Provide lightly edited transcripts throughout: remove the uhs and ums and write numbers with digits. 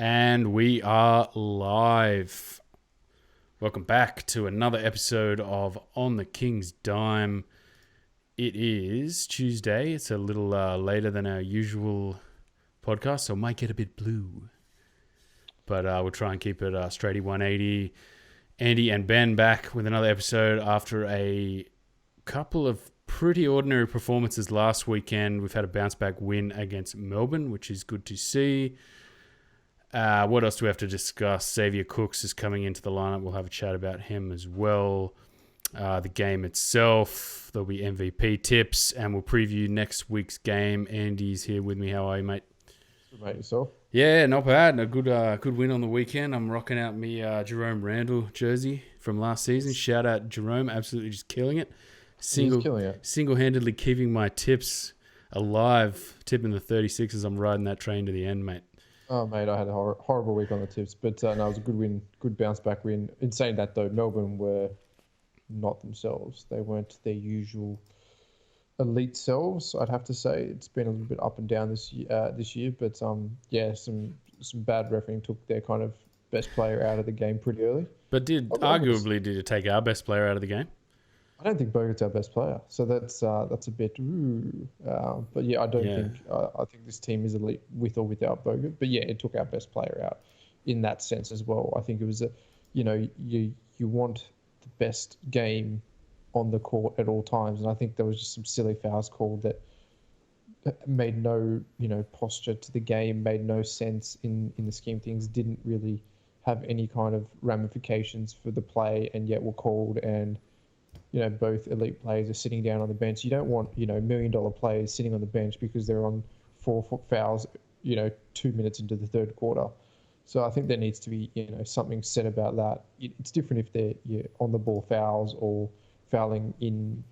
And we are live. Welcome back to another episode of On the King's Dime. It is Tuesday. It's a little later than our usual podcast, so it might get a bit blue. But we'll try and keep it straighty 180. Andy and Ben back with another episode after a couple of pretty ordinary performances last weekend. We've had a bounce back win against Melbourne, which is good to see. What else do we have to discuss? Xavier Cooks is coming into the lineup. We'll have a chat about him as well. The game itself, there'll be MVP tips, and we'll preview next week's game. Andy's here with me. How are you, mate? Good, mate. Yourself? Yeah, not bad. A good win on the weekend. I'm rocking out me Jerome Randall jersey from last season. Shout out Jerome, absolutely just killing it. Single-handedly keeping my tips alive, tipping the 36 I'm riding that train to the end, mate. Oh, mate, I had a horrible week on the tips, but no, it was a good win, good bounce back win. In saying that, though, Melbourne were not themselves. They weren't their usual elite selves, I'd have to say. It's been a little bit up and down this year, but yeah, some bad refereeing took their kind of best player out of the game pretty early. But did it take our best player out of the game? I don't think Bogut's our best player, so that's a bit. But yeah, I think this team is elite with or without Bogut. But yeah, it took our best player out in that sense as well. I think it was you want the best game on the court at all times, and I think there was just some silly fouls called that made no posture to the game, made no sense in the scheme of things, didn't really have any kind of ramifications for the play, and yet were called. And both elite players are sitting down on the bench. You don't want, $1 million players sitting on the bench because they're on 4 fouls, 2 minutes into the third quarter. So I think there needs to be, something said about that. It's different if they're on the ball fouls or fouling in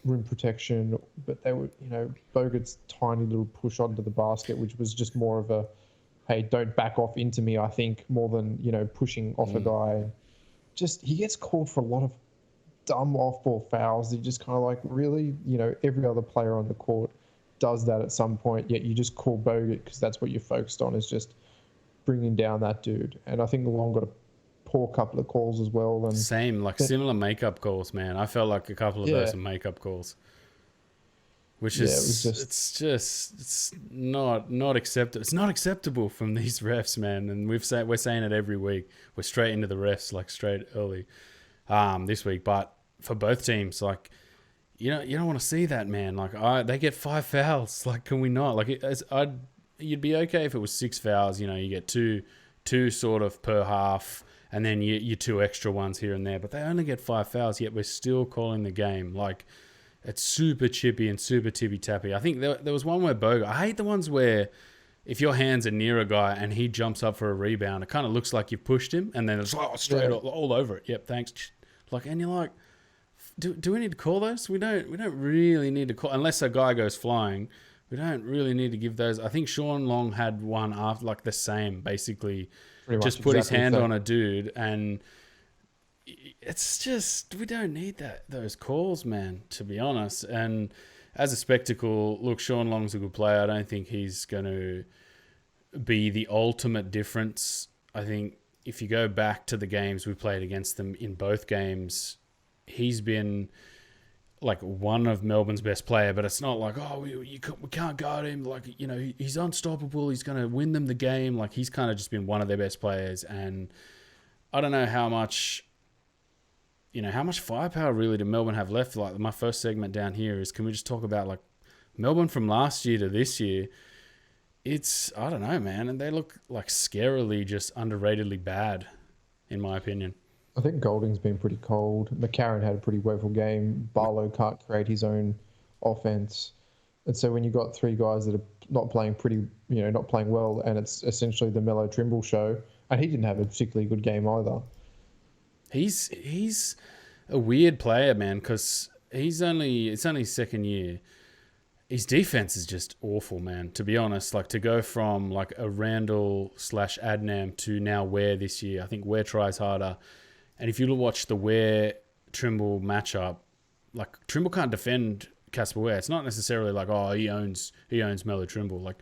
rim protection, but they were, Bogut's tiny little push onto the basket, which was just more of a, hey, don't back off into me, I think, more than, pushing off a guy. Just, he gets called for a lot of dumb off-ball fouls. You just kind of like, really, every other player on the court does that at some point, yet you just call Bogut because that's what you're focused on, is just bringing down that dude. And I think Long got a poor couple of calls as well. And similar makeup calls, man. I felt like a couple of those are makeup calls, which is it's not acceptable. It's not acceptable from these refs, man. And we're saying it every week. We're straight into the refs, like straight early this week, but for both teams, like, you don't want to see that, man. Like, they get 5 fouls. Like, can we not? Like, you'd be okay if it was 6 fouls. You get two sort of per half, and then you 2 extra ones here and there. But they only get 5 fouls, yet we're still calling the game. Like, it's super chippy and super tippy-tappy. I think there was one where Bogut, I hate the ones where if your hands are near a guy and he jumps up for a rebound, it kind of looks like you've pushed him, and then it's straight all over it. Yep, thanks. Like, and you're like, do we need to call those? We don't really need to call, unless a guy goes flying. We don't really need to give those. I think Sean Long had one after, like, the same, basically, just put his hand on a dude, and it's just, we don't need those calls, man, to be honest. And as a spectacle, look, Sean Long's a good player. I don't think he's going to be the ultimate difference. I think if you go back to the games we played against them, in both games, he's been like one of Melbourne's best player, but it's not like, we can't guard him. Like, he's unstoppable. He's going to win them the game. Like, he's kind of just been one of their best players. And I don't know how much firepower really do Melbourne have left. Like, my first segment down here is, can we just talk about, like, Melbourne from last year to this year? It's, I don't know, man. And they look like scarily just underratedly bad, in my opinion. I think Golding's been pretty cold. McCarron had a pretty woeful game. Barlow can't create his own offense. And so when you've got 3 guys that are not playing not playing well, and it's essentially the Mello Trimble show, and he didn't have a particularly good game either. He's a weird player, man, because it's only his second year. His defense is just awful, man, to be honest. Like, to go from like a Randall/Adnam to now Ware this year, I think Ware tries harder. And if you watch the Ware Trimble matchup, like, Trimble can't defend Casper Ware. It's not necessarily like, he owns Mello Trimble. Like,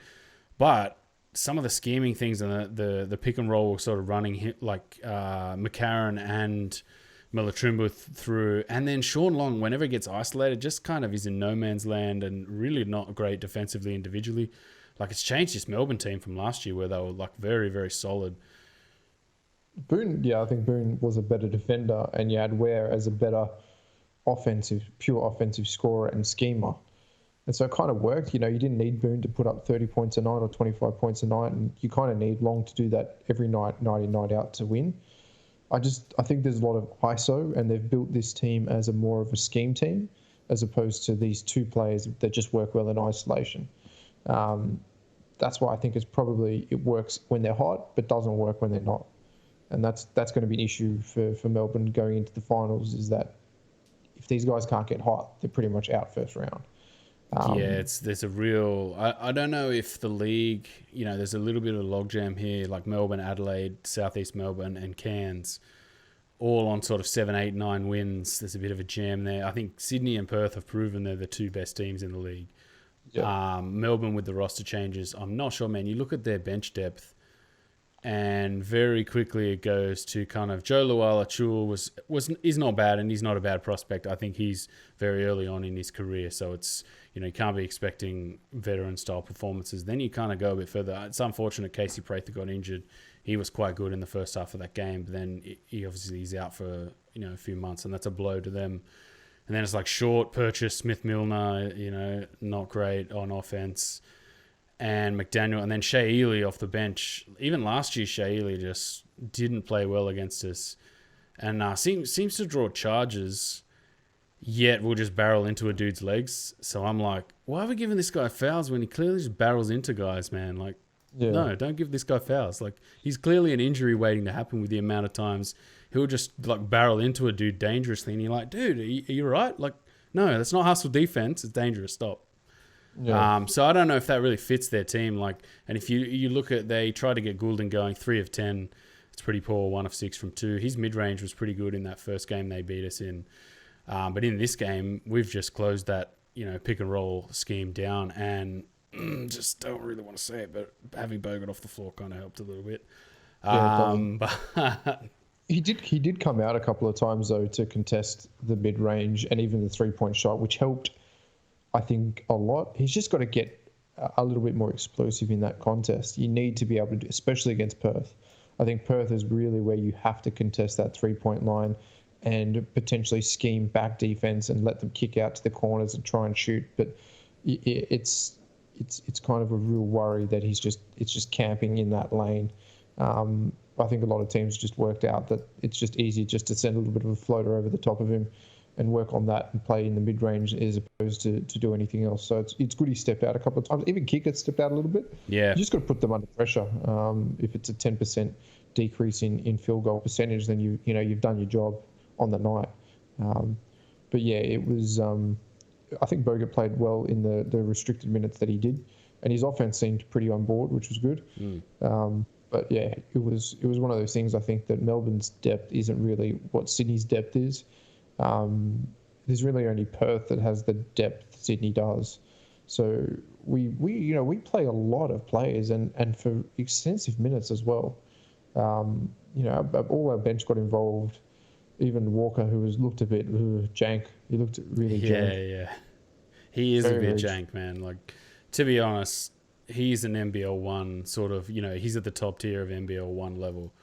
but some of the scheming things and the pick and roll were sort of running like McCarron and Melitrimbo through, and then Sean Long, whenever he gets isolated, just kind of is in no man's land and really not great defensively individually. Like, it's changed this Melbourne team from last year where they were like very, very solid. Boone, yeah, I think Boone was a better defender, and you had Ware as a better pure offensive scorer and schemer. And so it kind of worked. You didn't need Boone to put up 30 points a night or 25 points a night, and you kind of need Long to do that every night, night in, night out to win. I think there's a lot of ISO, and they've built this team as more of a scheme team as opposed to these two players that just work well in isolation. That's why I think it works when they're hot, but doesn't work when they're not. And that's going to be an issue for Melbourne going into the finals, is that if these guys can't get hot, they're pretty much out first round. There's a real... I don't know if the league... there's a little bit of a logjam here, like Melbourne, Adelaide, Southeast Melbourne and Cairns, all on sort of 7, 8, 9 wins. There's a bit of a jam there. I think Sydney and Perth have proven they're the two best teams in the league. Yeah. Melbourne with the roster changes, I'm not sure, man. You look at their bench depth, and very quickly it goes to kind of Joe Luala-Chul is not bad, and he's not a bad prospect. I think he's very early on in his career, so it's... you can't be expecting veteran-style performances. Then you kind of go a bit further. It's unfortunate Casey Prather got injured. He was quite good in the first half of that game, but then he's out for a few months, and that's a blow to them. And then it's like Short, Purchase, Smith-Milner, not great on offense, and McDaniel, and then Shea Ely off the bench. Even last year, Shea Ely just didn't play well against us, and seems to draw charges. Yet we'll just barrel into a dude's legs. So I'm like, why are we giving this guy fouls when he clearly just barrels into guys, man? Like, no, don't give this guy fouls. Like, he's clearly an injury waiting to happen with the amount of times he'll just like barrel into a dude dangerously. And you're like, dude, are you all right? Like, no, that's not hustle defense. It's dangerous. Stop. Yeah. So I don't know if that really fits their team. Like, and if you look at, they tried to get Goulden going, 3 of 10. It's pretty poor, 1 of 6 from 2. His mid-range was pretty good in that first game they beat us in. But in this game, we've just closed that, pick and roll scheme down, and just don't really want to say it, but having Bogut off the floor kind of helped a little bit. But he did come out a couple of times though to contest the mid range and even the 3-point shot, which helped, I think, a lot. He's just got to get a little bit more explosive in that contest. You need to be able to do, especially against Perth. I think Perth is really where you have to contest that 3-point line and potentially scheme back defense and let them kick out to the corners and try and shoot. But it's kind of a real worry that it's just camping in that lane. I think a lot of teams just worked out that it's just easy just to send a little bit of a floater over the top of him and work on that and play in the mid-range as opposed to do anything else. So it's good he stepped out a couple of times. Even Kickett stepped out a little bit. Yeah. You just got to put them under pressure. If it's a 10% decrease in field goal percentage, then you've done your job on the night. But yeah, it was... I think Bogut played well in the restricted minutes that he did, and his offense seemed pretty on board, which was good. But yeah, it was one of those things. I think that Melbourne's depth isn't really what Sydney's depth is. There's really only Perth that has the depth Sydney does. So we play a lot of players and for extensive minutes as well. All our bench got involved. Even Walker, who looked a bit jank. He looked really jank. Yeah. He is a bit jank, man. Like, to be honest, he's an NBL 1 sort of, he's at the top tier of NBL 1 level.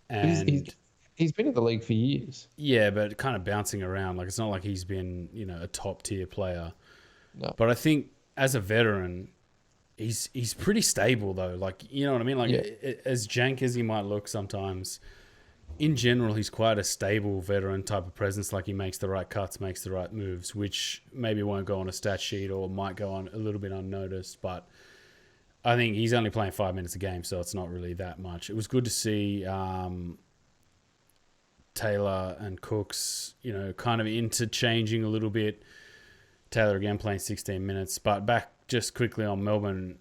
And he's been in the league for years. Yeah, but kind of bouncing around. Like, it's not like he's been, a top tier player. No. But I think as a veteran, he's pretty stable though. Like, you know what I mean? Like, as jank as he might look sometimes, in general, he's quite a stable veteran type of presence. Like, he makes the right cuts, makes the right moves, which maybe won't go on a stat sheet or might go on a little bit unnoticed. But I think he's only playing 5 minutes a game, so it's not really that much. It was good to see Taylor and Cooks, kind of interchanging a little bit. Taylor again playing 16 minutes. But back just quickly on Melbourne,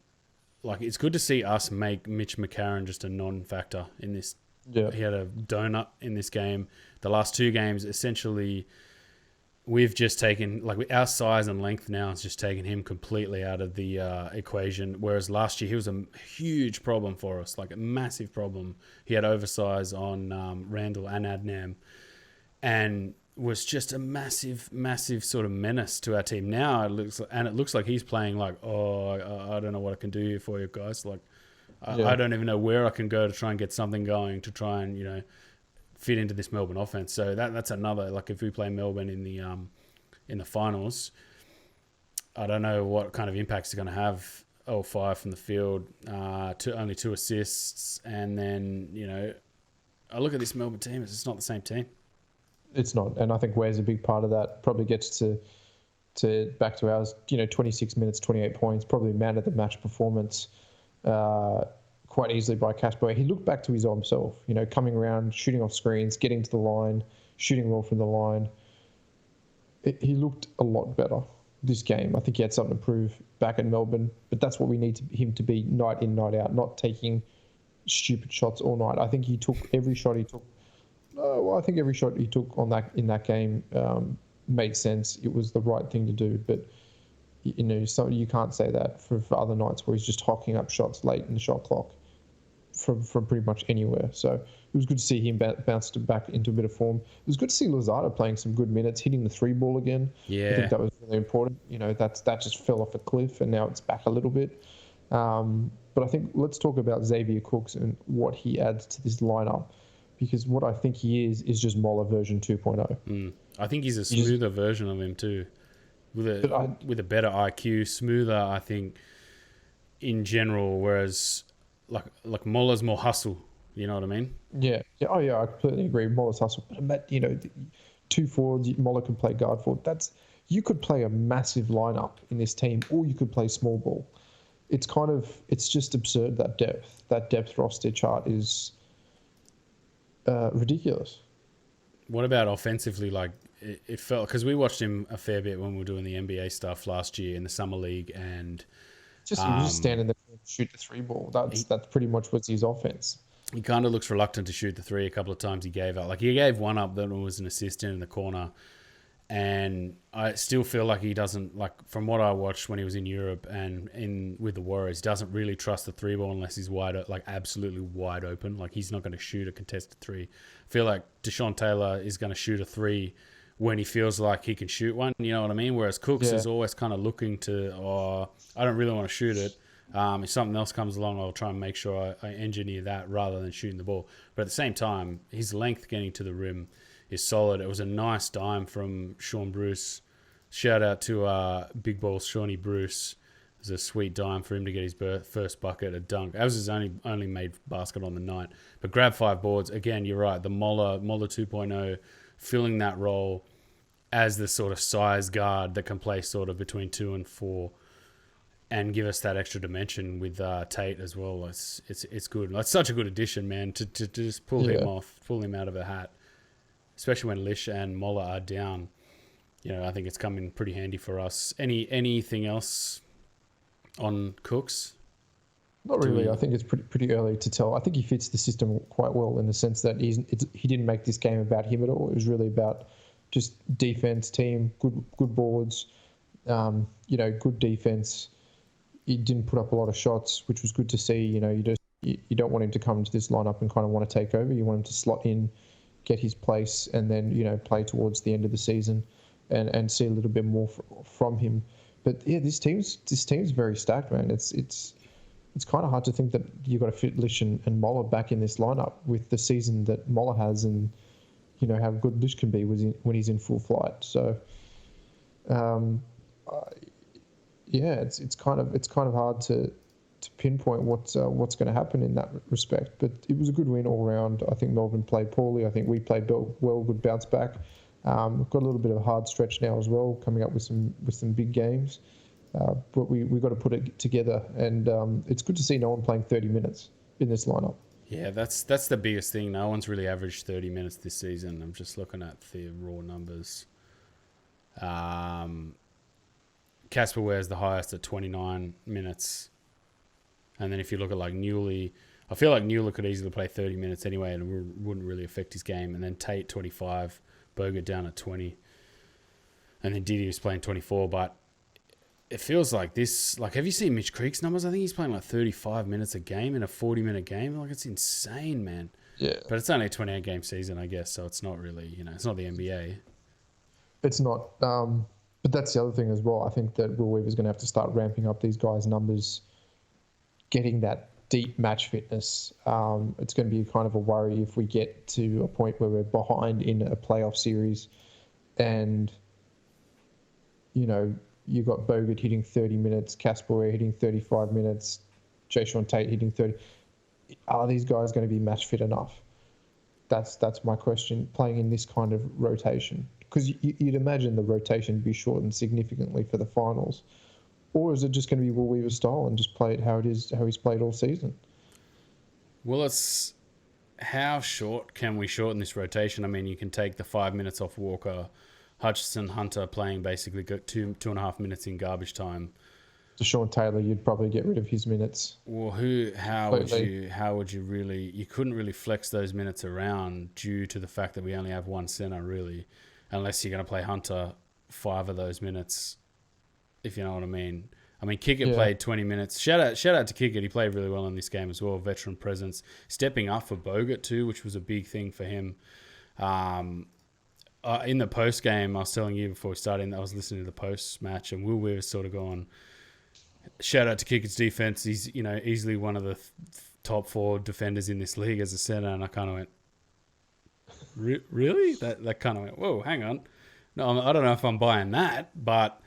like, it's good to see us make Mitch McCarron just a non-factor in this. Yeah. He had a donut in this game. The last 2 games, essentially, we've just taken, like, our size and length now has just taken him completely out of the equation. Whereas last year he was a huge problem for us, like a massive problem. He had oversize on Randall and Adnam, and was just a massive, massive sort of menace to our team. Now it looks like he's playing like, I don't know what I can do here for you guys. Like, I don't even know where I can go to try and get something going to try and, you know, fit into this Melbourne offense. So that's another, like, if we play Melbourne in the finals, I don't know what kind of impact it's going to have. 5 from the field, only 2 assists, and then, you know, I look at this Melbourne team, it's just not the same team. It's not, and I think Ware's a big part of that. Probably gets to back to ours. You know, 26 minutes, 28 points, probably man of the match performance, quite easily by Casper. He looked back to his old self. You know, coming around, shooting off screens, getting to the line, shooting well from the line. He looked a lot better this game. I think he had something to prove back in Melbourne, but that's what we need him to be night in, night out, not taking stupid shots all night. I think he took every shot he took. I think every shot he took in that game made sense. It was the right thing to do. But, you know, so you can't say that for other nights where he's just hocking up shots late in the shot clock from pretty much anywhere. So it was good to see him bounce back into a bit of form. It was good to see Lozada playing some good minutes, hitting the 3 ball again. Yeah, I think that was really important. You know, that just fell off a cliff, and now it's back a little bit. But I think let's talk about Xavier Cooks and what he adds to this lineup. Because what I think he is just Moller version 2.0. I think he's a smoother version of him too, with a better IQ, smoother. I think in general, whereas like Moller's more hustle. You know what I mean? Yeah. Oh yeah, I completely agree. Moller's hustle, but you know, 2 forwards. Moller can play guard forward. You could play a massive lineup in this team, or you could play small ball. It's just absurd that depth roster chart is. Ridiculous. What about offensively? Like, it felt, because we watched him a fair bit when we were doing the NBA stuff last year in the summer league, and he was just standing there and shoot the 3 ball. That's pretty much what's his offense. He kind of looks reluctant to shoot the 3. A couple of times he gave up. Like, he gave one up that was an assist in the corner, and I still feel like he doesn't, like, from what I watched when he was in Europe and with the Warriors, doesn't really trust the 3 ball unless he's absolutely wide open. Like, he's not going to shoot a contested 3. I feel like Deshaun Taylor is going to shoot a 3 when he feels like he can shoot one. You know what I mean? Whereas Cooks is always kind of looking to, I don't really want to shoot it. If something else comes along, I'll try and make sure I engineer that rather than shooting the ball. But at the same time, his length getting to the rim is solid. It was a nice dime from Sean Bruce. Shout out to Big Balls Shawnee Bruce. It was a sweet dime for him to get his first bucket, a dunk. That was his only made basket on the night. But grab 5 boards. Again, you're right. The Moller 2.0 filling that role as the sort of size guard that can play sort of between 2 and 4 and give us that extra dimension with Tate as well. It's good. It's such a good addition, man, to just pull him out of a hat. Especially when Lish and Moller are down, you know, I think it's come in pretty handy for us. Anything else on Cooks? Not really. I think it's pretty early to tell. I think he fits the system quite well in the sense that he didn't make this game about him at all. It was really about just defense, team, good boards, you know, good defense. He didn't put up a lot of shots, which was good to see. You know, you don't want him to come into this lineup and kind of want to take over. You want him to slot in, get his place, and then, you know, play towards the end of the season and see a little bit more from him. But yeah, this team's very stacked, man. It's kind of hard to think that you've got to fit Lish and Moller back in this lineup with the season that Moller has, and you know how good Lish can be when he's in full flight. So yeah, it's kind of hard to pinpoint what's going to happen in that respect. But it was a good win all round. I think Melbourne played poorly. I think we played well, good bounce back. We've got a little bit of a hard stretch now as well, coming up with some big games. But we've got to put it together, and it's good to see no one playing 30 minutes in this lineup. Yeah, that's the biggest thing. No one's really averaged 30 minutes this season. I'm just looking at the raw numbers. Casper Ware's the highest at 29 minutes. And then if you look at like Newley, I feel like Newley could easily play 30 minutes anyway and it wouldn't really affect his game. And then Tate, 25, Bogut down at 20. and then Didi was playing 24. But it feels like this. Like, have you seen Mitch Creek's numbers? I think he's playing like 35 minutes a game in a 40-minute game. Like, it's insane, man. Yeah. But it's only a 28-game season, I guess. So it's not really, it's not the NBA. It's not. But that's the other thing as well. I think that Will Weaver's going to have to start ramping up these guys' numbers, getting that deep match fitness. It's going to be kind of a worry if we get to a point where we're behind in a playoff series and, you've got Bogut hitting 30 minutes, Casper hitting 35 minutes, jae'sean Tate hitting 30. Are these guys going to be match fit enough? That's my question, playing in this kind of rotation. Because you'd imagine the rotation would be shortened significantly for the finals. Or is it just going to be Will Weaver's style and just play it how he's played all season? Well, how short can we shorten this rotation? I mean, you can take the 5 minutes off Walker, Hutchison, Hunter playing basically 2.5 minutes in garbage time. Sean Taylor, you'd probably get rid of his minutes. Well, how would you really? You couldn't really flex those minutes around due to the fact that we only have one center, really, unless you're going to play Hunter 5 of those minutes, if you know what I mean. I mean, Kickett played 20 minutes. Shout out to Kickett. He played really well in this game as well. Veteran presence, stepping up for Bogut too, which was a big thing for him. In the post game, I was telling you before we started, I was listening to the post match, and Will Weaver sort of going, shout out to Kickett's defense. He's easily one of the top 4 defenders in this league as a center, and I kind of went, really? That kind of went, whoa, hang on. No, I don't know if I'm buying that, but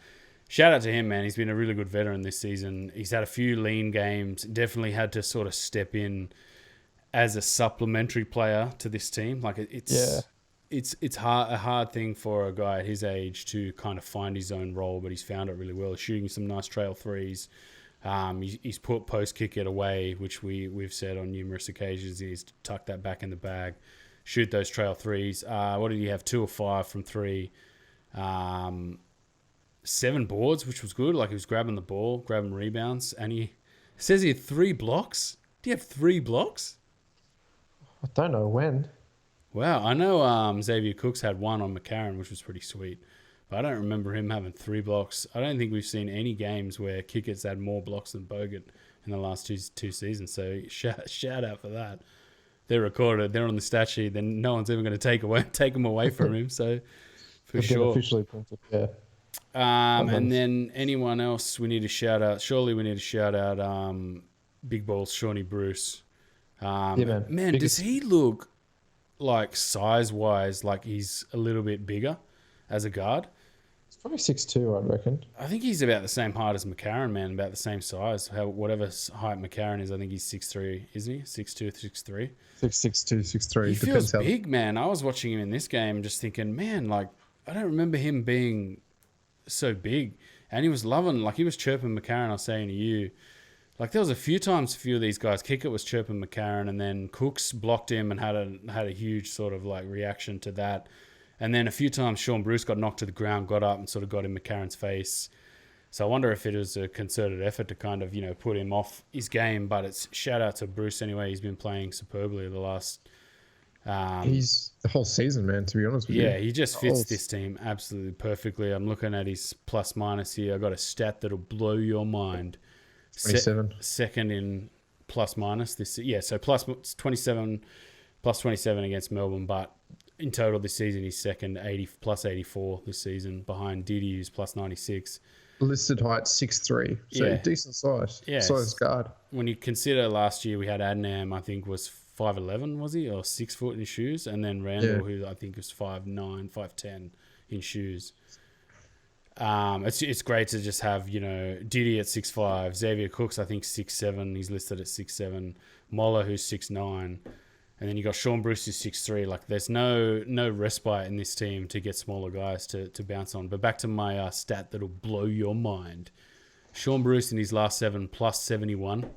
shout out to him, man. He's been a really good veteran this season. He's had a few lean games. Definitely had to sort of step in as a supplementary player to this team. Like it's a hard thing for a guy at his age to kind of find his own role, but he's found it really well. Shooting some nice trail threes. He's put post Kickett away, which we've said on numerous occasions. He's tucked that back in the bag. Shoot those trail threes. What did he have? 2 or 5 from 3. 7 boards, which was good. Like, he was grabbing the ball, grabbing rebounds, and he says he had 3 blocks. Do you have 3 blocks? I don't know when. Wow, I know Xavier Cooks had 1 on McCarron, which was pretty sweet. But I don't remember him having 3 blocks. I don't think we've seen any games where Kickett's had more blocks than Bogut in the last two seasons. So shout out for that. They're recorded. They're on the stat sheet. Then no one's ever going to take them away from him. So for sure. Officially printed, yeah. And then anyone else we need to shout out? Surely we need to shout out Big Balls Shawnee Bruce. Man. Man, does he look like size-wise like he's a little bit bigger as a guard? He's probably 6'2", I reckon. I think he's about the same height as McCarron, man, about the same size. Whatever height McCarron is, I think he's 6'3", isn't he? 6'2", 6'3"? 6'2", 6'3". He feels big, man. I was watching him in this game just thinking, man, like, I don't remember him being so big. And he was he was chirping McCarron, I was saying to you. Like, there was a few times a few of these guys, Kickett was chirping McCarron, and then Cooks blocked him and had a huge sort of like reaction to that. And then a few times Sean Bruce got knocked to the ground, got up and sort of got in McCarron's face. So I wonder if it was a concerted effort to kind of, put him off his game. But it's shout out to Bruce anyway. He's been playing superbly the last... he's the whole season, man, to be honest with you. Yeah, he just fits this team absolutely perfectly. I'm looking at his plus minus here. I got a stat that'll blow your mind. 27. Second in plus minus this. Yeah, so plus 27 against Melbourne, but in total this season he's second, plus 84 this season behind Didi, who's plus 96. Listed height 6'3", so decent size. Yeah, size guard. When you consider last year we had Adnam, I think was 5'11", was he, or 6 foot in shoes, and then Randall, who I think was 5'9", 5'10" in shoes. It's great to just have, Didi at 6'5", Xavier Cooks, I think 6'7", he's listed at 6'7", Moller, who's 6'9", and then you got Sean Bruce, who's 6'3". Like, there's no respite in this team to get smaller guys to bounce on. But back to my stat that'll blow your mind. Sean Bruce in his last 7 plus 71.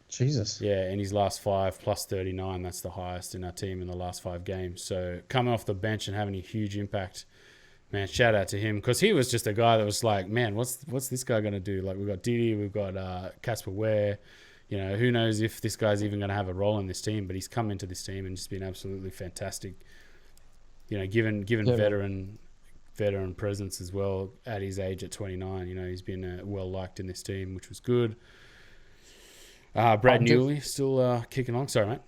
Jesus. Yeah, in his last 5 plus 39. That's the highest in our team in the last 5 games. So coming off the bench and having a huge impact. Man, shout out to him, because he was just a guy that was like, man, what's this guy going to do? Like, we've got Didi, we've got Casper Ware. Who knows if this guy's even going to have a role in this team, but he's come into this team and just been absolutely fantastic. Given veteran veteran presence as well at his age at 29. You know, he's been well liked in this team, which was good. Brad Newley still kicking on. Sorry, mate.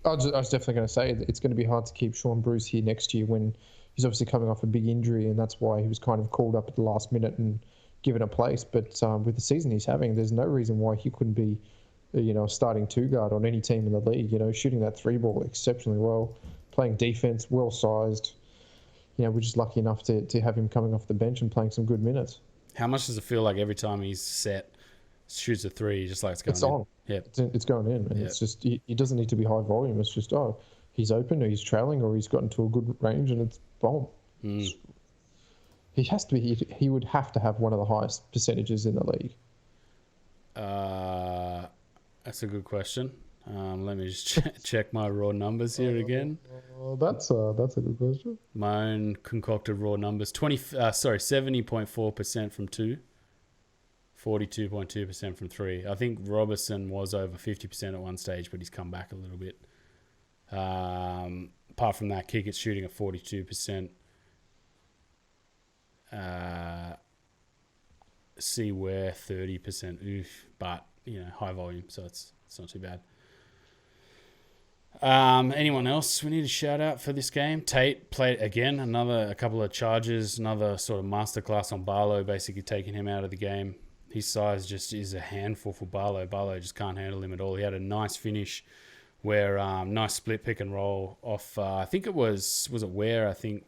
I was definitely going to say it's going to be hard to keep Sean Bruce here next year when he's obviously coming off a big injury, and that's why he was kind of called up at the last minute and given a place. But with the season he's having, there's no reason why he couldn't be, a starting two-guard on any team in the league. You know, shooting that three ball exceptionally well, playing defense, well-sized. You know, we're just lucky enough to have him coming off the bench and playing some good minutes. How much does it feel like every time he's set, shoots a three, just like it's going in? It's going in, and it's just he doesn't need to be high volume. It's just he's open, or he's trailing, or he's gotten to a good range, and it's boom. He has to be. He would have to have one of the highest percentages in the league. That's a good question. Let me just check my raw numbers here again. That's a good question. My own concocted raw numbers: 70.4% from two. 42.2% from three. I think Robertson was over 50% at one stage, but he's come back a little bit. Apart from that, Kickett's shooting at 42%. Ware 30%. Oof, but high volume, so it's not too bad. Anyone else we need to shout out for this game? Tate played again, a couple of charges, another sort of masterclass on Barlow, basically taking him out of the game. His size just is a handful for Barlow. Barlow just can't handle him at all. He had a nice finish where nice split pick and roll off, I think it was it Ware, I think,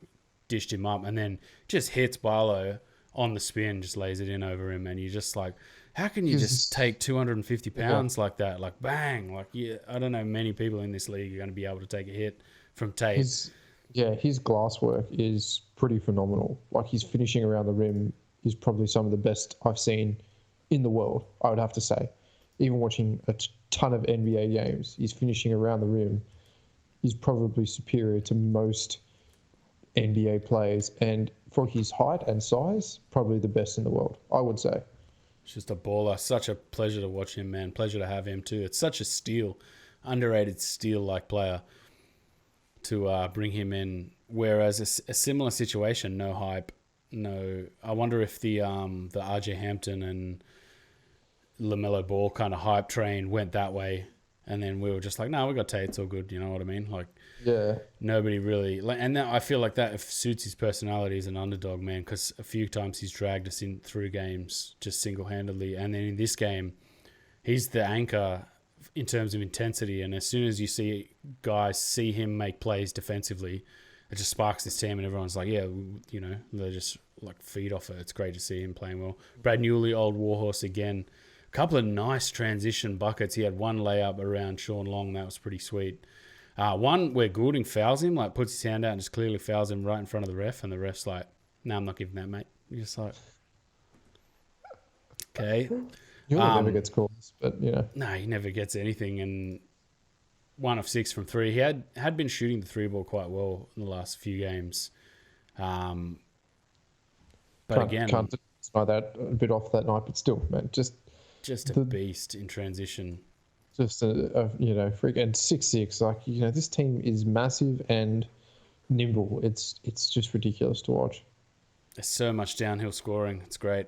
dished him up and then just hits Barlow on the spin, just lays it in over him. And you're just like, how can you just take 250 pounds like that? Like, bang. Like, I don't know many people in this league are going to be able to take a hit from Tate. His glass work is pretty phenomenal. Like, his finishing around the rim is probably some of the best I've seen in the world, I would have to say. Even watching a ton of NBA games, his finishing around the rim is probably superior to most NBA players. And for his height and size, probably the best in the world, I would say. It's just a baller. Such a pleasure to watch him, man. Pleasure to have him too. It's such a steal, underrated steal-like player to bring him in. Whereas a similar situation, no hype, no. I wonder if the RJ Hampton and LaMelo Ball kind of hype train went that way, and then we were just like, no, we got Tate, it's all good. You know what I mean? Like, nobody really. And that, I feel like that suits his personality as an underdog, man. Because a few times he's dragged us in through games just single-handedly, and then in this game, he's the anchor in terms of intensity. And as soon as you see guys see him make plays defensively, it just sparks this team, and everyone's like, they just like feed off it. It's great to see him playing well. Brad Newley, old warhorse again. A couple of nice transition buckets. He had one layup around Sean Long. That was pretty sweet. One where Goulding fouls him, like puts his hand out and just clearly fouls him right in front of the ref, and the ref's like, no, I'm not giving that, mate. You're just like, okay. Newley never gets calls, but No, he never gets anything, and 1 of 6 from 3. He had been shooting the three ball quite well in the last few games. But can't deny that a bit off that night, but still, man, just a beast in transition. Just a freak, and 6'6". Like, this team is massive and nimble. It's just ridiculous to watch. There's so much downhill scoring. It's great.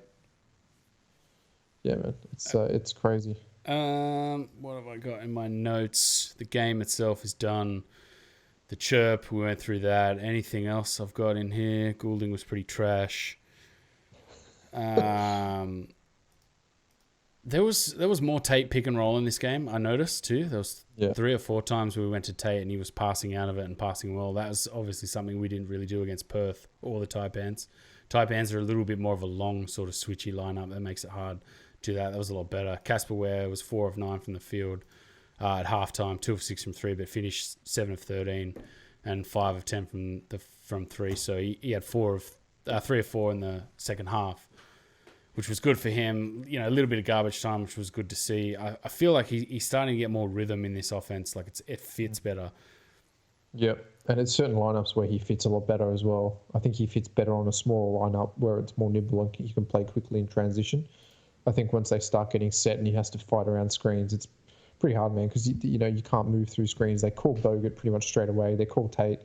Yeah, man. It's crazy. What have I got in my notes? The game itself is done. The chirp, we went through that. Anything else I've got in here? Goulding was pretty trash. There was more Tate pick and roll in this game, I noticed too. There was 3 or 4 times we went to Tate and he was passing out of it and passing well. That was obviously something we didn't really do against Perth or the Taipans. Taipans are a little bit more of a long sort of switchy lineup. That makes it hard to do that. That was a lot better. Casper Ware was 4 of 9 from the field at halftime, 2 of 6 from 3, but finished 7 of 13 and 5 of 10 from 3. So he had 3 or 4 in the second half, which was good for him. A little bit of garbage time, which was good to see. I feel like he's starting to get more rhythm in this offense. Like it fits better. Yep. And it's certain lineups where he fits a lot better as well. I think he fits better on a smaller lineup where it's more nimble and he can play quickly in transition. I think once they start getting set and he has to fight around screens, it's pretty hard, man, because you can't move through screens. They call Bogut pretty much straight away. They call Tate.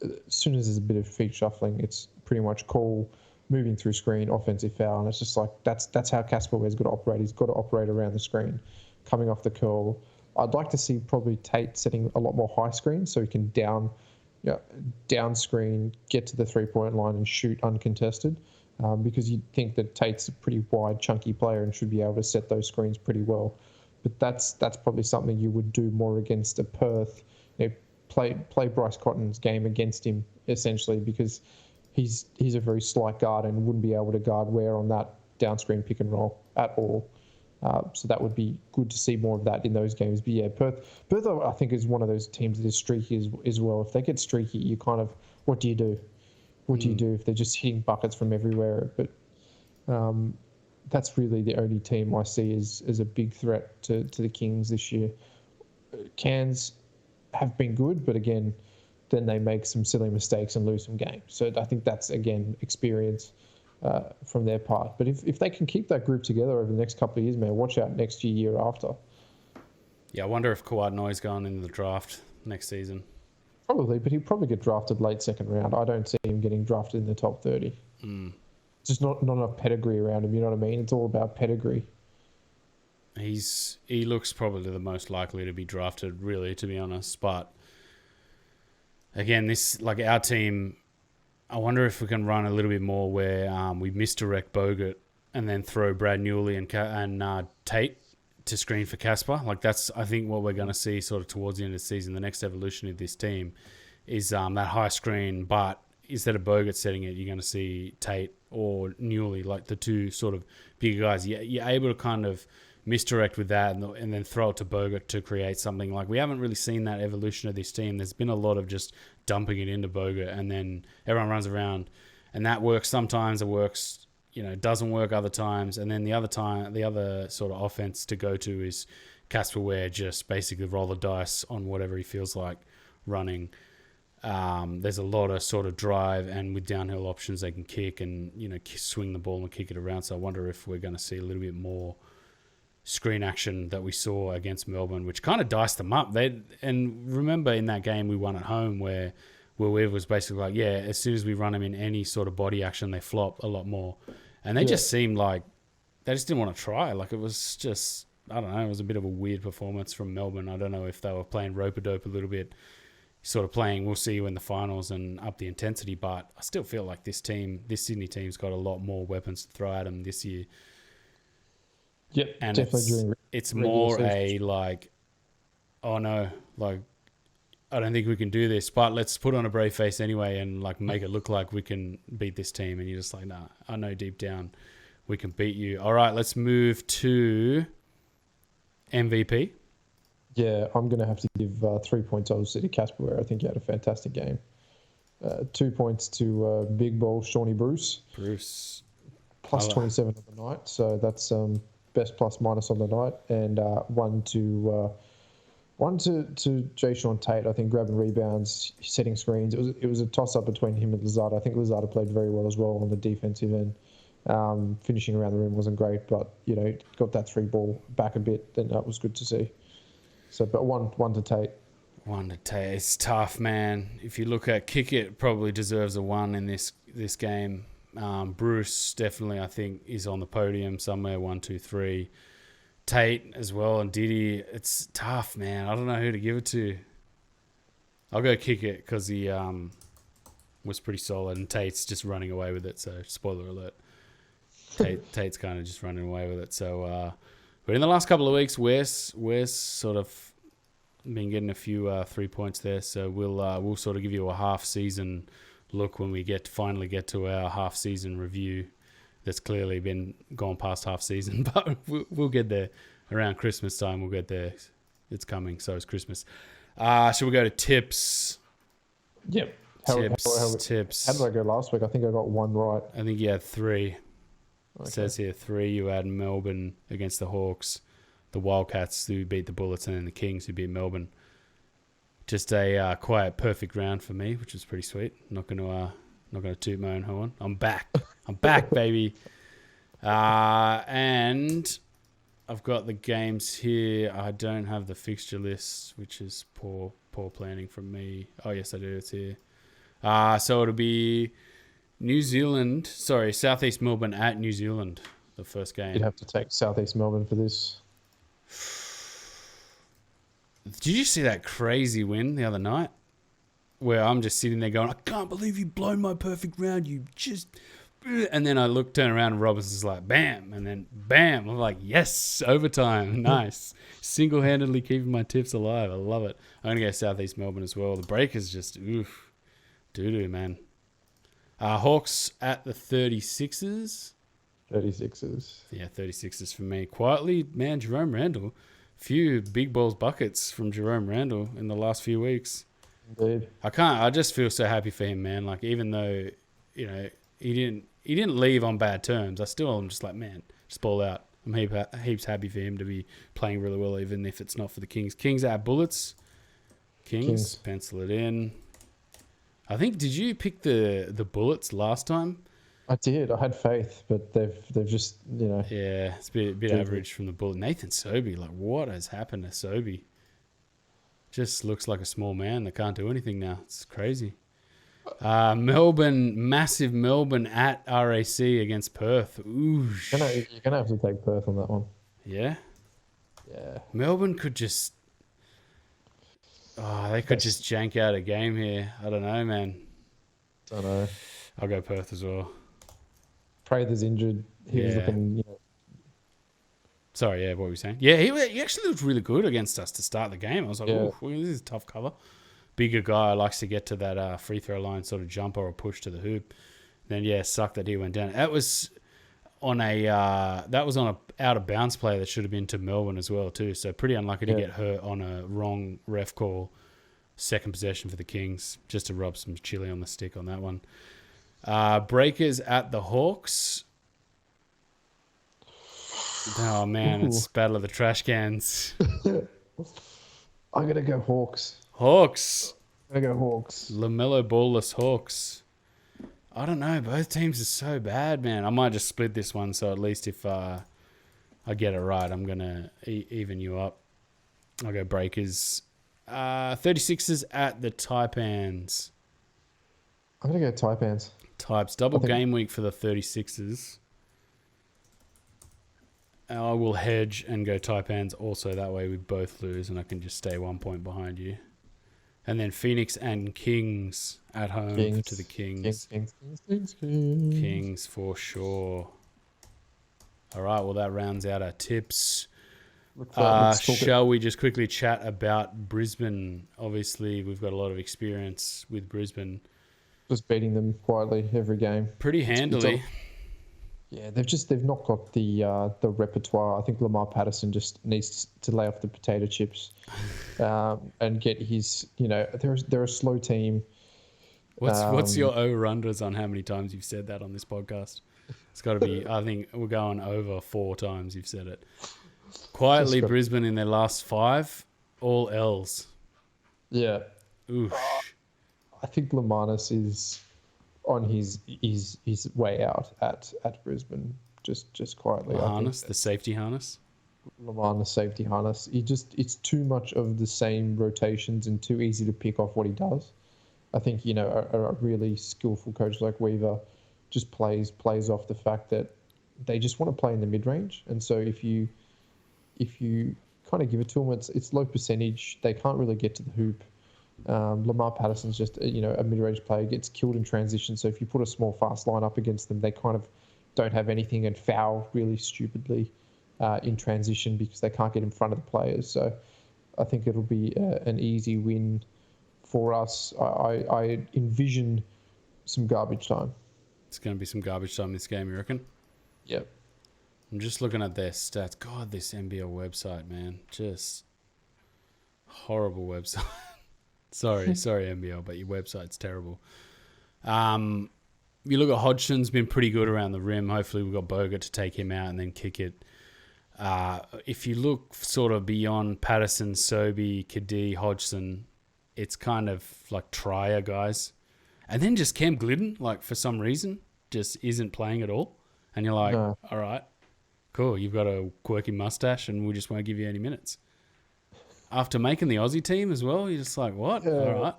as soon as there's a bit of feet shuffling, it's pretty much call, moving through screen, offensive foul, and it's just like that's how Casper Ware's got to operate. He's got to operate around the screen, coming off the curl. I'd like to see probably Tate setting a lot more high screen so he can down screen, get to the 3-point line and shoot uncontested. Because you'd think that Tate's a pretty wide, chunky player and should be able to set those screens pretty well. But that's probably something you would do more against a Perth. Play Bryce Cotton's game against him, essentially, because he's a very slight guard and wouldn't be able to guard Ware on that down screen pick and roll at all. So that would be good to see more of that in those games. But yeah, Perth I think is one of those teams that is streaky as well. If they get streaky, you kind of, what do you do? What do you do if they're just hitting buckets from everywhere? But that's really the only team I see as a big threat to the Kings this year. Cairns have been good, but again, then they make some silly mistakes and lose some games. So I think that's, again, experience from their part. But if they can keep that group together over the next couple of years, man, watch out next year after. Yeah, I wonder if Kawhi Noi's going into the draft next season. Probably, but he'll probably get drafted late second round. I don't see him getting drafted in the top 30. Just not enough pedigree around him, you know what I mean? It's all about pedigree. He looks probably the most likely to be drafted, really, to be honest. But again, this, like, our team, I wonder if we can run a little bit more where we misdirect Bogut and then throw Brad Newley and Tate to screen for Casper. Like, that's, I think, what we're going to see sort of towards the end of the season. The next evolution of this team is that high screen, but instead of Bogut setting it, you're going to see Tate or Newley, like the two sort of bigger guys. You're able to kind of misdirect with that and then throw it to Bogut to create something. Like, we haven't really seen that evolution of this team. There's been a lot of just dumping it into Bogut and then everyone runs around, and that works sometimes. It works, doesn't work other times. And then the other sort of offense to go to is Casper Ware, just basically roll the dice on whatever he feels like running. There's a lot of sort of drive, and with downhill options they can kick and swing the ball and kick it around. So I wonder if we're going to see a little bit more screen action that we saw against Melbourne, which kind of diced them up. And remember in that game we won at home where Will was basically like, yeah, as soon as we run them in any sort of body action, they flop a lot more. And they just seemed like they just didn't want to try. Like, it was just, I don't know, it was a bit of a weird performance from Melbourne. I don't know if they were playing rope-a-dope a little bit, sort of playing, we'll see you in the finals and up the intensity. But I still feel like this Sydney team's got a lot more weapons to throw at them this year. Yep, and definitely it's more a like, oh no, like, I don't think we can do this, but let's put on a brave face anyway and like make it look like we can beat this team. And you're just like, nah, I know deep down we can beat you. All right, let's move to MVP. Yeah, I'm going to have to give 3 points obviously to Casper Ware. I think he had a fantastic game. 2 points to Big Ball Shawnee Bruce. Plus 27 on the night. So that's best plus minus on the night. And one to jae'sean Tate. I think grabbing rebounds, setting screens. It was a toss up between him and Lozada. I think Lozada played very well as well on the defensive end. Finishing around the rim wasn't great, but got that 3 ball back a bit. Then that was good to see. So, but one to Tate. One to Tate. It's tough, man. If you look at Kickett, probably deserves a 1 in this game. Bruce definitely, I think, is on the podium somewhere. 1, 2, 3. Tate as well, and Diddy. It's tough, man. I don't know who to give it to. I'll go Kickett because he was pretty solid, and Tate's just running away with it. So, spoiler alert. Tate's kind of just running away with it. So, but in the last couple of weeks, Wes sort of been getting a few 3 points there. So we'll sort of give you a half season look when we finally get to our half season review. That's clearly been gone past half season, but we'll get there around Christmas time. We'll get there. It's coming. So it's Christmas. Should we go to tips? Yep. Tips. How did I go last week? I think I got 1 right. I think you had 3. Okay. It says here 3. You had Melbourne against the Hawks, the Wildcats who beat the Bullets, and then the Kings who beat Melbourne. Just a quiet, perfect round for me, which was pretty sweet. Not gonna toot my own horn. I'm back. I'm back, baby. And I've got the games here. I don't have the fixture list, which is poor planning from me. Oh yes, I do. It's here. So it'll be Southeast Melbourne at New Zealand, the first game. You'd have to take Southeast Melbourne for this. Did you see that crazy win the other night? Where I'm just sitting there going, I can't believe you blown my perfect round. You just... And then I turn around and Robinson's like, bam. And then bam. I'm like, yes, overtime. Nice. Single-handedly keeping my tips alive. I love it. I'm going to go Southeast Melbourne as well. The Breakers just, oof. Doo-doo, man. Hawks at the 36ers. 36ers. Yeah, 36ers for me. Quietly, man, Jerome Randall. Few big balls buckets from Jerome Randall in the last few weeks. Indeed. I just feel so happy for him, man. Like, even though, you know, he didn't leave on bad terms, I'm just like, man, just ball out. I'm heaps happy for him to be playing really well, even if it's not for the Kings. Kings at Bullets. Kings. Pencil it in. I think, did you pick the Bullets last time? I did. I had faith, but they've just, you know. Yeah, it's a bit average from the Bullet. Nathan Sobey, like, what has happened to Sobey? Just looks like a small man that can't do anything now. It's crazy. Massive Melbourne at RAC against Perth. Ooh. You're gonna have to take Perth on that one. Yeah? Yeah. Melbourne could just... they could just jank out a game here. I don't know, man. Don't know. I'll go Perth as well. Prather's injured. He was looking, you know. Sorry, what were you saying? Yeah, he actually looked really good against us to start the game. I was like, this is a tough cover. Bigger guy likes to get to that free throw line sort of jumper or push to the hoop. Then, sucked that he went down. That was on a out of bounds play that should have been to Melbourne as well too. So pretty unlucky to get hurt on a wrong ref call. Second possession for the Kings, just to rub some chili on the stick on that one. Breakers at the Hawks. Oh man, it's Battle of the Trash Cans. I'm gonna go Hawks. Hawks. I'm gonna go Hawks. LaMelo Ballless Hawks. I don't know. Both teams are so bad, man. I might just split this one, so at least if I get it right, I'm gonna even you up. I'll go Breakers. 36ers at the Taipans. I'm gonna go Taipans. Types. Double game week for the 36ers. I will hedge and go Taipans also. That way we both lose and I can just stay 1 point behind you. And then Phoenix and Kings at home to the Kings. Kings for sure. All right, well, that rounds out our tips. Shall we just quickly chat about Brisbane? Obviously, we've got a lot of experience with Brisbane. Just beating them quietly every game. Pretty handily. Yeah, they've not got the repertoire. I think Lamar Patterson just needs to lay off the potato chips, and get his. You know, they're a slow team. What's your over-unders on how many times you've said that on this podcast? It's got to be. I think we're going over 4 times you've said it. Quietly, Brisbane in their last 5, all L's. Yeah. Oof. I think Lamarnus is on his way out at Brisbane, just quietly. The safety harness. Lamarnus safety harness. It's too much of the same rotations and too easy to pick off what he does. I think, you know, a really skillful coach like Weaver just plays off the fact that they just want to play in the mid range, and so if you kind of give it to them, it's low percentage. They can't really get to the hoop. Lamar Patterson's just a mid-range player, gets killed in transition. So if you put a small fast line up against them, they kind of don't have anything and foul really stupidly in transition because they can't get in front of the players. So I think it'll be an easy win for us. I envision some garbage time. It's going to be some garbage time this game, you reckon? Yep. I'm just looking at their stats. God, this NBL website, man. Just horrible website. Sorry, NBL, but your website's terrible. You look at Hodgson's been pretty good around the rim. Hopefully we've got Bogut to take him out and then kick it. If you look sort of beyond Patterson, Sobey, Kadee, Hodgson, it's kind of like trier guys. And then just Cam Glidden, like for some reason, just isn't playing at all. And you're like, All right, cool. You've got a quirky mustache and we just won't give you any minutes. After making the Aussie team as well, you're just like, what? All right,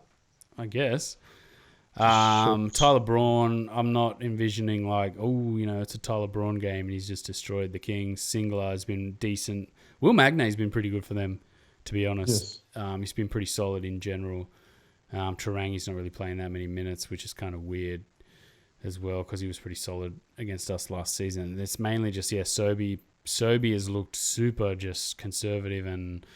I guess. Tyler Braun, I'm not envisioning like, it's a Tyler Braun game and he's just destroyed the Kings. Singler has been decent. Will Magnay's been pretty good for them, to be honest. Yes. He's been pretty solid in general. Tarangi's not really playing that many minutes, which is kind of weird as well because he was pretty solid against us last season. It's mainly just, Sobey has looked super just conservative and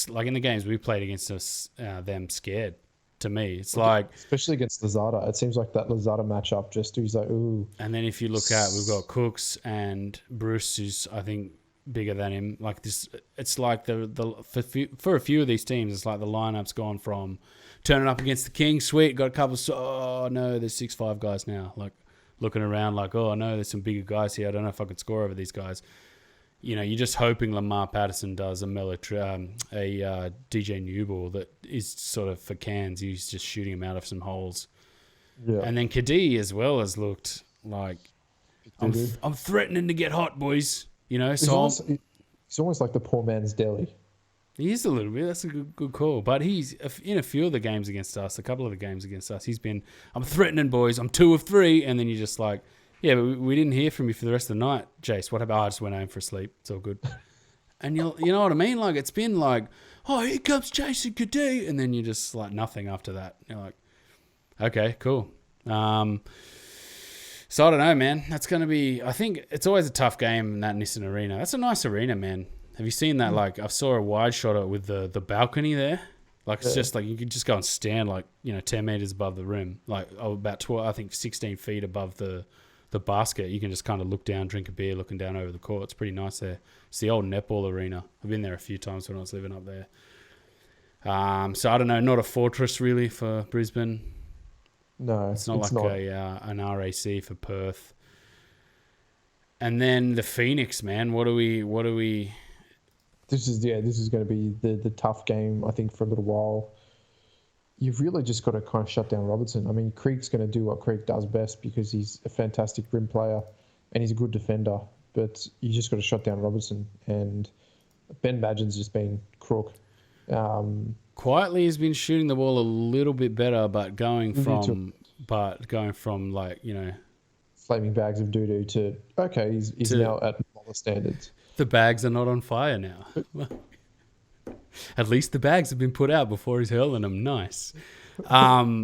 like in the games we played against us, them scared. To me, it's like... Especially against Lazada. It seems like that Lazada matchup just he's like, ooh. And then if you look at, we've got Cooks and Bruce, who's, I think, bigger than him. Like this, it's like for a few of these teams, it's like the lineup's gone from turning up against the Kings, sweet, got a couple of... no, there's 6'5" guys now. Like, looking around like, no, there's some bigger guys here. I don't know if I could score over these guys. You're just hoping Lamar Patterson does a DJ Newball that is sort of for cans. He's just shooting him out of some holes. Yeah. And then Kadee as well has looked like, I'm threatening to get hot, boys. He's almost like the poor man's Delhi. He is a little bit. That's a good call. But he's in a few of the games against us, a couple of the games against us, he's been, I'm threatening, boys. I'm 2 of 3. And then you're just like, yeah, but we didn't hear from you for the rest of the night, Jace. What about I just went home for sleep? It's all good. And you know what I mean? Like, it's been like, here comes Jason Kadee. And then you're just like nothing after that. You're like, okay, cool. So I don't know, man. That's going to be, I think it's always a tough game in that Nissan Arena. That's a nice arena, man. Have you seen that? Like, I saw a wide shot of it with the balcony there. Like, it's just like, you could just go and stand like, 10 meters above the rim. Like, about 12, I think 16 feet above the basket. You can just kind of look down, drink a beer, looking down over the court. It's pretty nice there. It's the old netball arena. I've been there a few times when I was living up there. So I don't know, not a fortress really for Brisbane. No, it's not an RAC for Perth. And then the Phoenix, man. What do we? This is going to be the tough game, I think, for a little while. You've really just got to kind of shut down Robertson. I mean, Krieg's going to do what Krieg does best because he's a fantastic rim player and he's a good defender. But you just got to shut down Robertson. And Ben Madgen's just been crook. Quietly, he's been shooting the ball a little bit better, but going from like, flaming bags of doo-doo to, okay, he's now at Moller standards. The bags are not on fire now. At least the bags have been put out before he's hurling them. Nice. I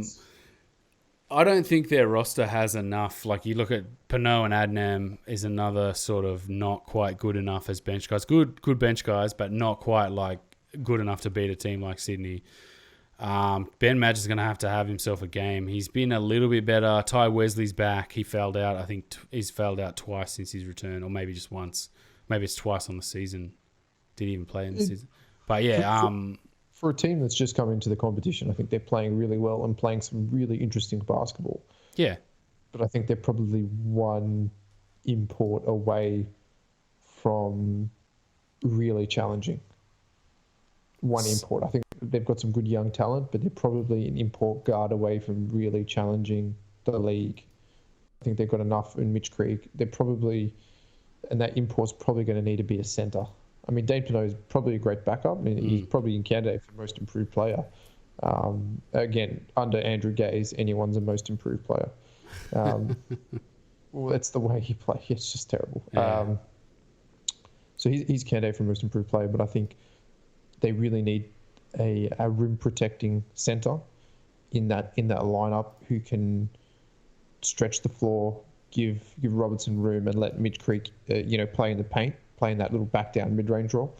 don't think their roster has enough. Like, you look at Pinot and Adnam is another sort of not quite good enough as bench guys. Good bench guys, but not quite like good enough to beat a team like Sydney. Ben Madge is going to have himself a game. He's been a little bit better. Ty Wesley's back. He fouled out. I think he's fouled out twice since his return, or maybe just once. Maybe it's twice on the season. Did he even play in the season? But yeah, for a team that's just come into the competition, I think they're playing really well and playing some really interesting basketball. Yeah. But I think they're probably one import away from really challenging. One import. I think they've got some good young talent, but they're probably an import guard away from really challenging the league. I think they've got enough in Mitch Krieg. They're probably, and that import's probably going to need to be a centre. I mean, Dane Pinot is probably a great backup. I mean, he's probably in candidate for most improved player. Again, under Andrew Gaze, anyone's a most improved player. Well, that's the way he plays. It's just terrible. Yeah. So he's candidate for most improved player, but I think they really need a rim protecting centre in that lineup who can stretch the floor, give Robertson room, and let Mitch Krieg, play in the paint. Playing that little back down mid-range role,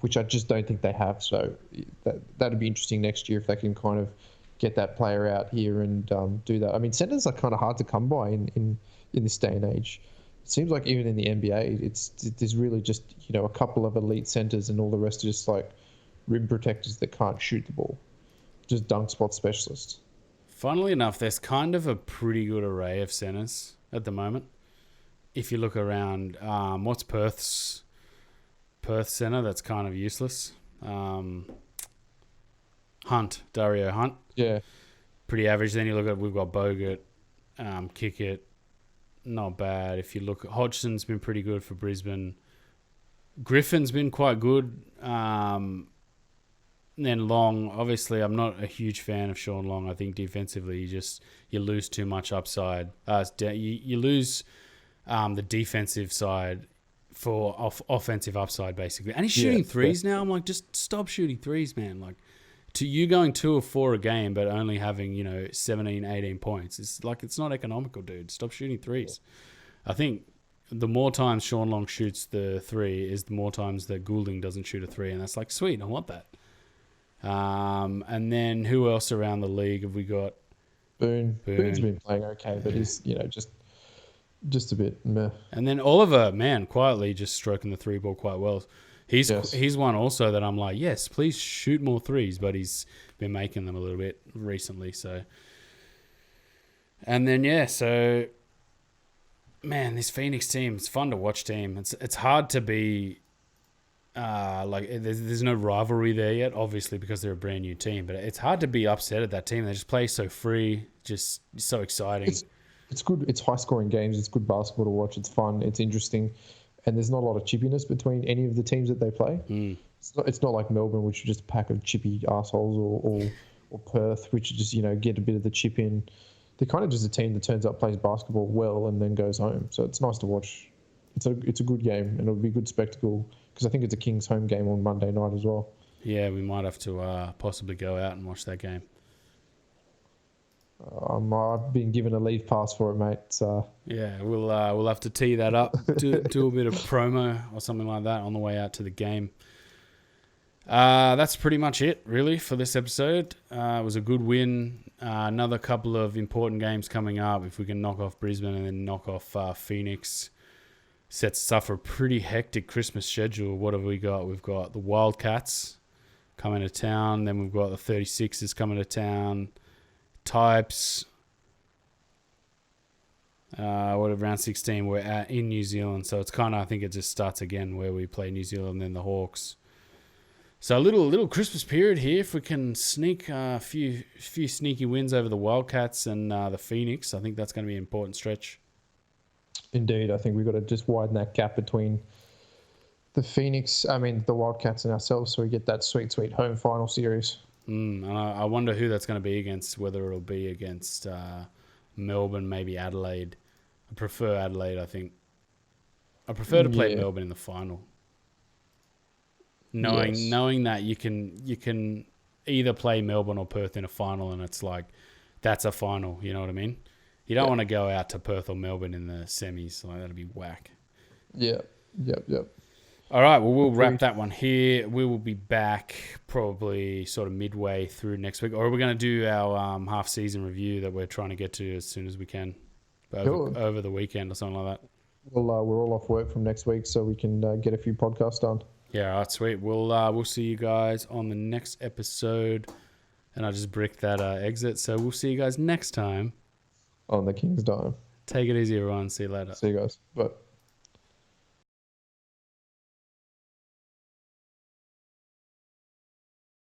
which I just don't think they have. So that'd be interesting next year if they can kind of get that player out here and do that. I mean, centers are kind of hard to come by in this day and age. It seems like even in the NBA, there's really just a couple of elite centers and all the rest are just like rim protectors that can't shoot the ball, just dunk spot specialists. Funnily enough, there's kind of a pretty good array of centers at the moment. If you look around, what's Perth centre that's kind of useless? Dario Hunt. Yeah. Pretty average. Then you look at, we've got Bogut, Kickett, not bad. If you look at Hodgson's been pretty good for Brisbane. Griffin's been quite good. then Long, obviously, I'm not a huge fan of Sean Long. I think defensively, you lose too much upside. You lose the defensive side for offensive upside, basically. And he's shooting threes now. I'm like, just stop shooting threes, man. Like, you going 2 or 4 a game, but only having 17, 18 points. It's not economical, dude. Stop shooting threes. I think the more times Sean Long shoots the 3 is the more times that Goulding doesn't shoot a 3, and that's like, sweet, I want that. And then who else around the league have we got? Boone. Boone's been playing okay, but he's just a bit meh. And then Oliver, man, quietly just stroking the 3 ball quite well. He's one also that I'm like, yes, please shoot more 3s, but he's been making them a little bit recently. So, and then man, this Phoenix team, it's fun to watch team. It's hard to be. There's no rivalry there yet, obviously, because they're a brand new team. But it's hard to be upset at that team. They just play so free, just so exciting. It's good. It's high-scoring games. It's good basketball to watch. It's fun. It's interesting, and there's not a lot of chippiness between any of the teams that they play. It's not like Melbourne, which are just a pack of chippy assholes, or Perth, which just get a bit of the chip in. They're kind of just a team that turns up, plays basketball well, and then goes home. So it's nice to watch. It's a good game, and it'll be a good spectacle. Because I think it's a Kings home game on Monday night as well. Yeah, we might have to possibly go out and watch that game. I've been given a leave pass for it, mate. So yeah, we'll have to tee that up, do a bit of promo or something like that on the way out to the game. That's pretty much it, really, for this episode. It was a good win. Another couple of important games coming up. If we can knock off Brisbane and then knock off Phoenix, sets us up for a pretty hectic Christmas schedule. What have we got? We've got the Wildcats coming to town. Then we've got the 36ers coming to town. Types. Round 16, we're in New Zealand. So it's kind of, I think it just starts again where we play New Zealand and then the Hawks. So a little Christmas period here. If we can sneak a few sneaky wins over the Wildcats and the Phoenix, I think that's going to be an important stretch. Indeed, I think we've got to just widen that gap between the Wildcats and ourselves, so we get that sweet home final series. And I wonder who that's going to be against, whether it'll be against Melbourne, maybe Adelaide. I prefer Adelaide, I think. I prefer to play Melbourne in the final. Knowing that you can either play Melbourne or Perth in a final, and it's like, that's a final, you know what I mean? You don't want to go out to Perth or Melbourne in the semis. Like, that'd be whack. Yeah. Yep. All right. Well, we'll wrap that one here. We will be back probably sort of midway through next week. Or are we going to do our half-season review that we're trying to get to as soon as we can over the weekend or something like that? Well, we're all off work from next week, so we can get a few podcasts done. Yeah, all right, sweet. We'll see you guys on the next episode. And I just bricked that exit. So we'll see you guys next time. On the King's Dome. Take it easy, everyone. See you later. See you guys. Bye.